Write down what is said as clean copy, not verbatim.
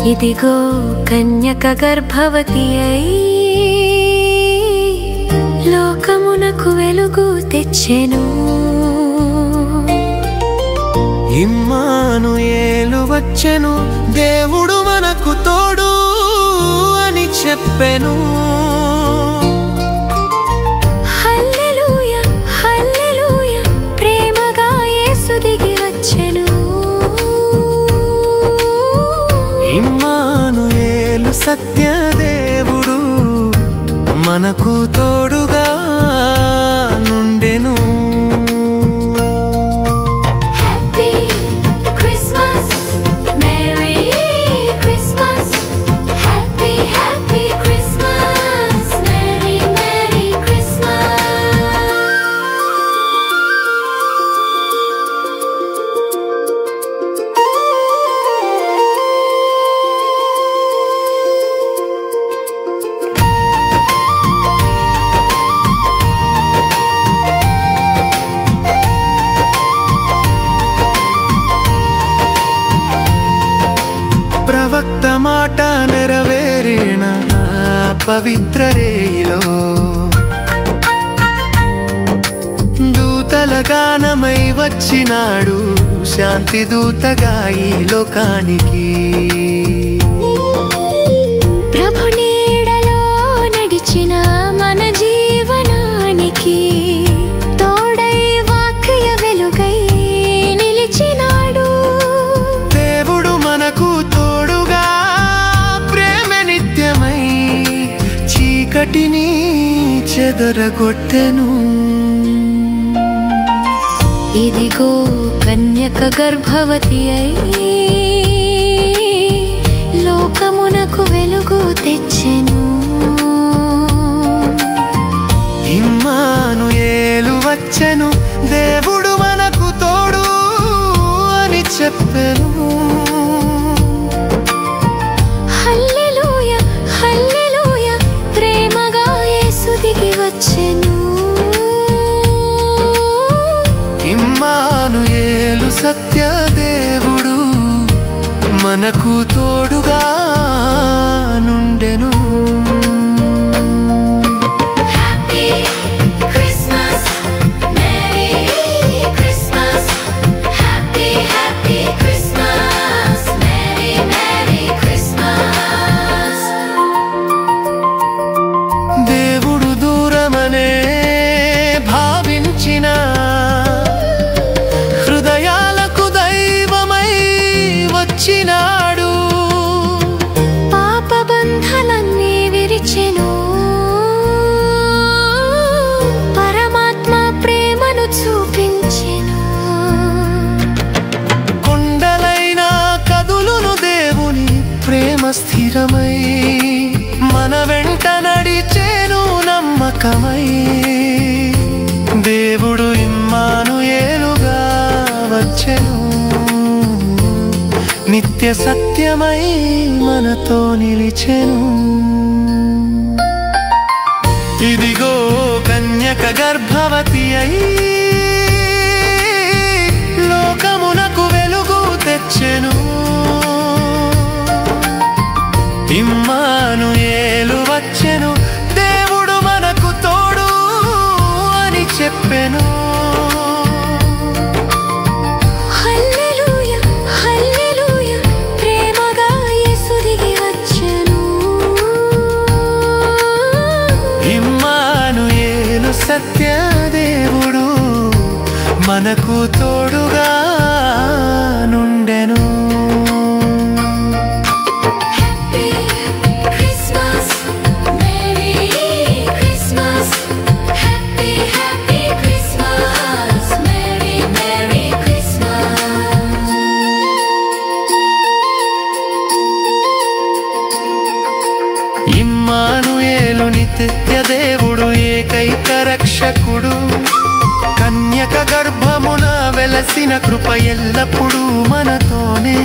ఇదిగో కన్యక గర్భవతి అయి లోకమునకు వెలుగు తెచ్చెను. ఇమ్మానుయేలు వచ్చెను, దేవుడు మనకు తోడు అని చెప్పెను. హల్లెలూయా హల్లెలూయా, ప్రేమగా యేసు దిగి వచ్చెను. ఇమ్మానుయేలు సత్య దేవుడు మనకు తోడుగా నుండెను. ప్రవక్త మాట నెరవేరిన పవిత్ర రేయిలో దూతల గానమై వచ్చినాడు శాంతి దూతగా ఈ లోకానికి. ప్రభు నీడలో నడిచిన మన జీవనానికి తోడై వాక్య వెలుగై నిలిచినాడు. దేవుడు మనకు తోడుగా ప్రేమ నిత్యమై చీకటిని చెదరగొట్టెను. ఇదిగో కన్యక గర్భవతి అయి లోకమునకు వెలుగు తెచ్చెను. ఇమ్మానుయేలు వచ్చెను, దేవుడు మనకు తోడు అని చెప్పెను. హల్లెలూయా హల్లెలూయా, ప్రేమగా యేసు దిగి వచ్చెను. ఇమ్మానుయేలు సత్య దేవుడు మనకు తోడుగా నుండెను. దేవుడు దూరమనే భావించిన హృదయాలకు దైవమై వచ్చినాడు. పాప బంధాలన్నీ విరిచెను, పరమాత్మ ప్రేమను చూపించెను. కొండలైన కదులును దేవుని ప్రేమ స్థిరమై మన వెంట నడిచేను నమ్మకమై. దేవుడు ఇమ్మానుయేలుగా వచ్చెను, నిత్య సత్యమై మనతో నిలిచెను. ఇదిగో కన్యక గర్భవతి అయి లోకమునకు వెలుగు తెచ్చెను. ఇమ్మానుయేలు వచ్చెను, దేవుడు మనకు తోడు అని చెప్పెను. హల్లెలూయా హల్లెలూయా, ప్రేమగా యేసు దిగి వచ్చెను. ఇమ్మానుయేలు సత్య దేవుడు మనకు తోడుగా నుండెను. ఇమ్మానుయేలు నిత్య దేవుడు ఏకైక రక్షకుడు, కన్యక గర్భమున వెలసిన కృప ఎల్లప్పుడూ మనతోనే.